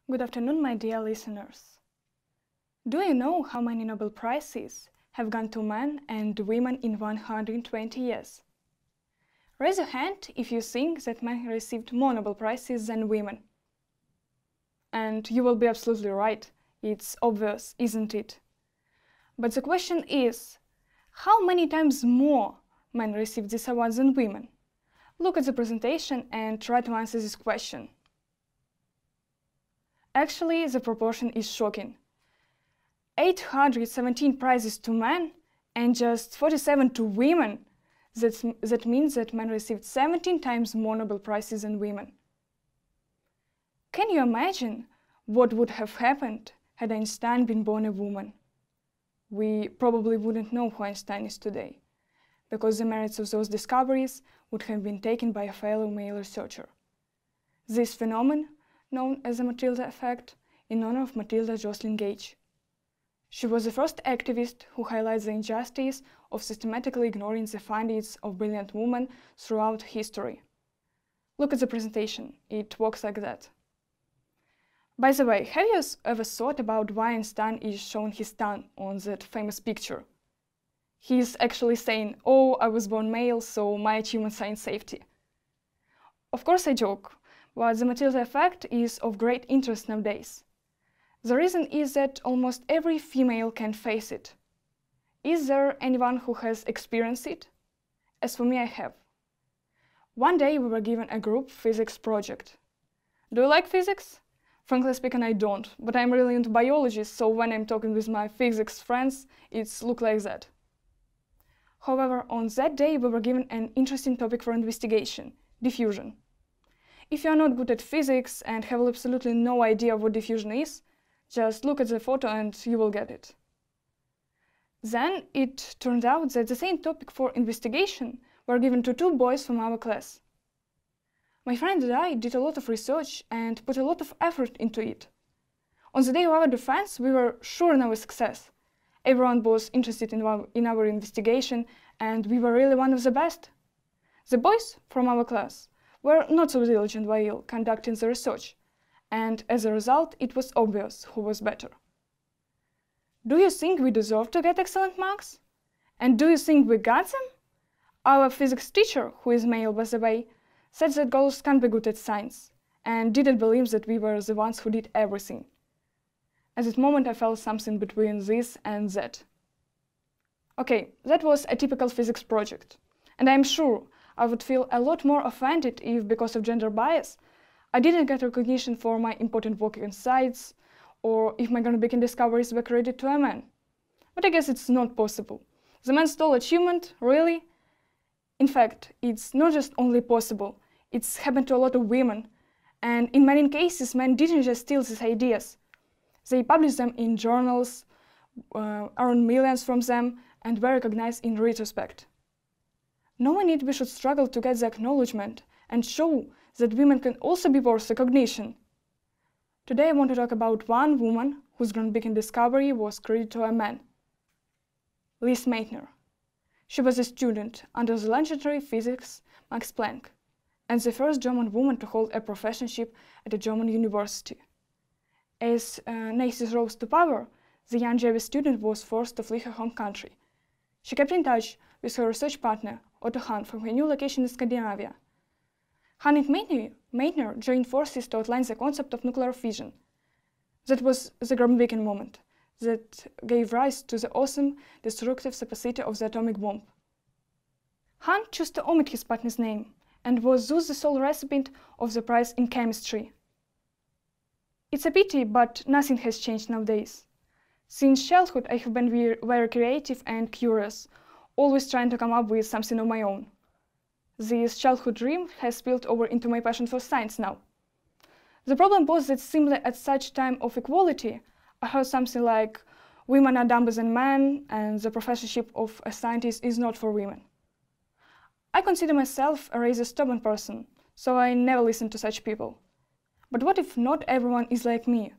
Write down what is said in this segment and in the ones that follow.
Good afternoon, my dear listeners. Do you know how many Nobel Prizes have gone to men and women in 120 years? Raise your hand if you think that men received more Nobel Prizes than women. And you will be absolutely right. It's obvious, isn't it? But the question is, how many times more men received these awards than women? Look at the presentation and try to answer this question. Actually, the proportion is shocking. 817 prizes to men and just 47 to women. That means that men received 17 times more Nobel Prizes than women. Can you imagine what would have happened had Einstein been born a woman? We probably wouldn't know who Einstein is today, because the merits of those discoveries would have been taken by a fellow male researcher. This phenomenon, known as the Matilda Effect, in honor of Matilda Jocelyn Gage. She was the first activist who highlights the injustice of systematically ignoring the findings of brilliant women throughout history. Look at the presentation. It works like that. By the way, have you ever thought about why Einstein is showing his tongue on that famous picture? He's actually saying, "Oh, I was born male, so my achievements are in safety." Of course I joke, but the Matilda Effect is of great interest nowadays. The reason is that almost every female can face it. Is there anyone who has experienced it? As for me, I have. One day we were given a group physics project. Do you like physics? Frankly speaking, I don't, but I'm really into biology, so when I'm talking with my physics friends, it's look like that. However, on that day we were given an interesting topic for investigation: diffusion. If you are not good at physics and have absolutely no idea what diffusion is, just look at the photo and you will get it. Then it turned out that the same topic for investigation were given to two boys from our class. My friend and I did a lot of research and put a lot of effort into it. On the day of our defense, we were sure in our success. Everyone was interested in our investigation, and we were really one of the best. The boys from our class were not so diligent while conducting the research, and as a result, it was obvious who was better. Do you think we deserve to get excellent marks? And do you think we got them? Our physics teacher, who is male by the way, said that girls can't be good at science, and didn't believe that we were the ones who did everything. At that moment I felt something between this and that. Okay, that was a typical physics project, and I'm sure I would feel a lot more offended if, because of gender bias, I didn't get recognition for my important work in science, or if my groundbreaking discoveries were credited to a man. But I guess it's not possible. The man stole achievement, really? In fact, it's not just only possible, it's happened to a lot of women, and in many cases men didn't just steal these ideas. They published them in journals, earned millions from them, and were recognized in retrospect. Knowing it, we should struggle to get the acknowledgement and show that women can also be worth recognition. Today I want to talk about one woman whose groundbreaking discovery was credited to a man. Maitner. She was a student under the legendary physicist Max Planck, and the first German woman to hold a professorship at a German university. As Nazis rose to power, the young Jewish student was forced to flee her home country. She kept in touch with her research partner, Otto Hahn, from her new location in Scandinavia. Hahn and Maitner joined forces to outline the concept of nuclear fission. That was the groundbreaking moment that gave rise to the awesome, destructive capacity of the atomic bomb. Hahn chose to omit his partner's name and was thus the sole recipient of the prize in chemistry. It's a pity, but nothing has changed nowadays. Since childhood, I have been very creative and curious, always trying to come up with something of my own. This childhood dream has spilled over into my passion for science now. The problem was that simply at such time of equality, I heard something like, women are dumber than men, and the professorship of a scientist is not for women. I consider myself a rather stubborn person, so I never listen to such people. But what if not everyone is like me?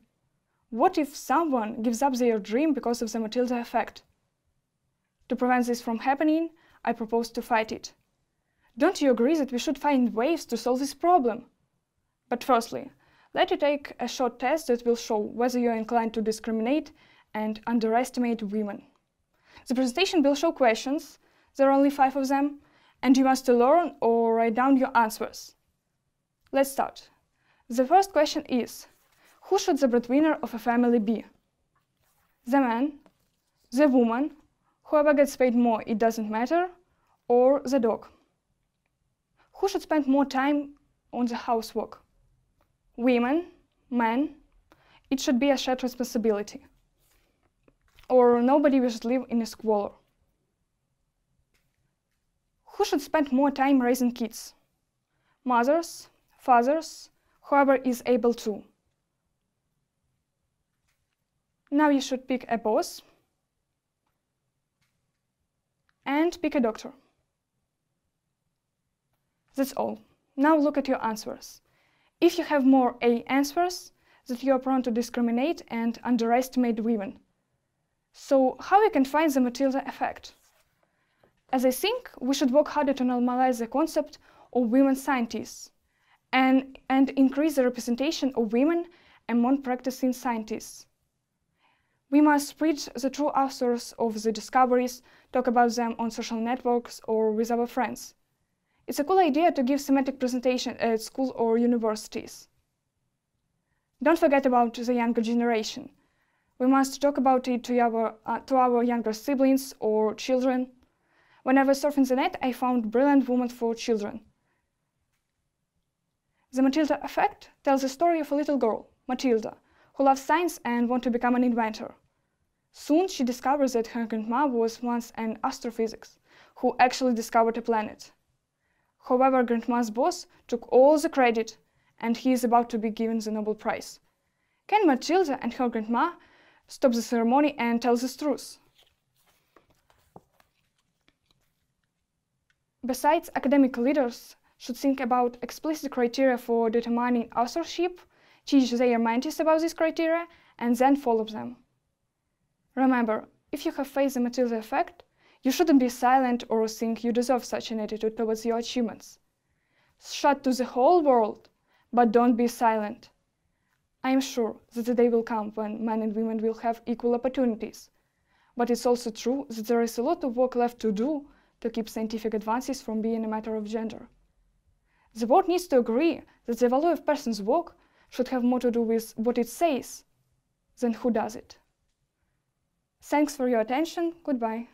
What if someone gives up their dream because of the Matilda Effect? To prevent this from happening, I propose to fight it. Don't you agree that we should find ways to solve this problem? But firstly, Let you take a short test that will show whether you are inclined to discriminate and underestimate women. The presentation will show questions, there are only 5 of them, and you must learn or write down your answers. Let's start. The first question is, who should the breadwinner of a family be? The man, the woman, whoever gets paid more, it doesn't matter, or the dog? Who should spend more time on the housework? Women, men, it should be a shared responsibility. Or nobody should live in a squalor. Who should spend more time raising kids? Mothers, fathers, whoever is able to. Now you should pick a boss and pick a doctor. That's all. Now look at your answers. If you have more A answers, that you are prone to discriminate and underestimate women. So how you can find the Matilda effect? As I think, we should work harder to normalize the concept of women scientists and increase the representation of women among practicing scientists. We must spread the true authors of the discoveries, talk about them on social networks or with our friends. It's a cool idea to give thematic presentation at school or universities. Don't forget about the younger generation. We must talk about it to our younger siblings or children. When I was surfing the net, I found Brilliant Woman for Children. The Matilda Effect tells the story of a little girl, Matilda, who loves science and wants to become an inventor. Soon she discovers that her grandma was once an astrophysicist who actually discovered a planet. However, grandma's boss took all the credit and he is about to be given the Nobel Prize. Can Matilda and her grandma stop the ceremony and tell the truth? Besides, academic leaders should think about explicit criteria for determining authorship, teach their mentees about these criteria, and then follow them. Remember, if you have faced the Matilda effect, you shouldn't be silent or think you deserve such an attitude towards your achievements. Shout to the whole world, but don't be silent. I am sure that the day will come when men and women will have equal opportunities. But it's also true that there is a lot of work left to do to keep scientific advances from being a matter of gender. The world needs to agree that the value of a person's work should have more to do with what it says than who does it. Thanks for your attention. Goodbye.